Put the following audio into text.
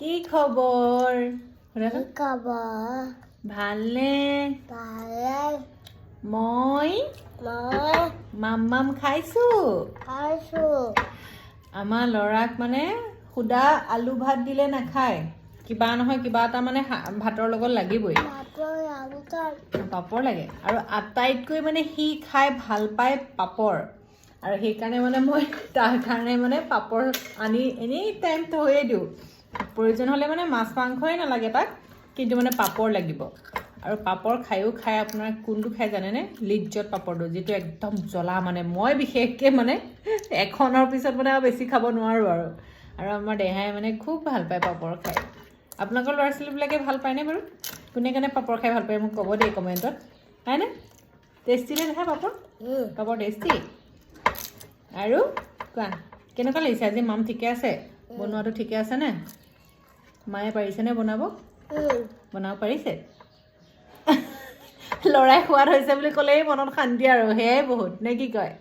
কি খবৰ? কি খবৰ? ভালনে? ভালে। মই মই মাম খাইছো। খাইছোঁ। আমাৰ ল'ৰাক মানে সুদা আলু ভাত দিলে নাখায়, কিবা নহয় কিবা এটা মানে ভাতৰ লগত লাগিবই। পাপৰ লাগে আৰু আটাইতকৈ মানে সি খাই ভাল পায় পাপৰ, আৰু সেইকাৰণে মানে মই তাৰ কাৰণে মানে পাপৰ আনি এনি টাইম থৈয়ে দিওঁ। প্ৰয়োজন হ'লে মানে মাছ মাংসই নালাগে তাক, কিন্তু মানে পাপৰ লাগিব। আৰু পাপৰ খায়ো খাই আপোনাৰ কোনটো খাই জানেনে? লিজ্জত পাপৰটো, যিটো একদম জ্বলা, মানে মই বিশেষকৈ মানে এখনৰ পিছত মানে আৰু বেছি খাব নোৱাৰোঁ আৰু আমাৰ দেহাই মানে খুব ভাল পায় পাপৰ খাই। আপোনালোকৰ ল'ৰা ছোৱালীবিলাকে ভাল পায়নে বাৰু? কোনে কোনে পাপৰ খাই ভাল পায় মোক ক'ব দেই কমেণ্টত, হয়নে? টেষ্টি নে দেখা পাপৰ? পাপৰ টেষ্টি। আৰু কোৱা, কেনেকুৱা লাগিছে আজি? মাম ঠিকে আছে? বনোৱাটো ঠিকে আছেনে? মায়ে পাৰিছেনে বনাব? বনাব পাৰিছে? ল'ৰাই সোৱাদ হৈছে বুলি ক'লেই মনত শান্তি আৰু, সেয়াই বহুত, নে কি কয়?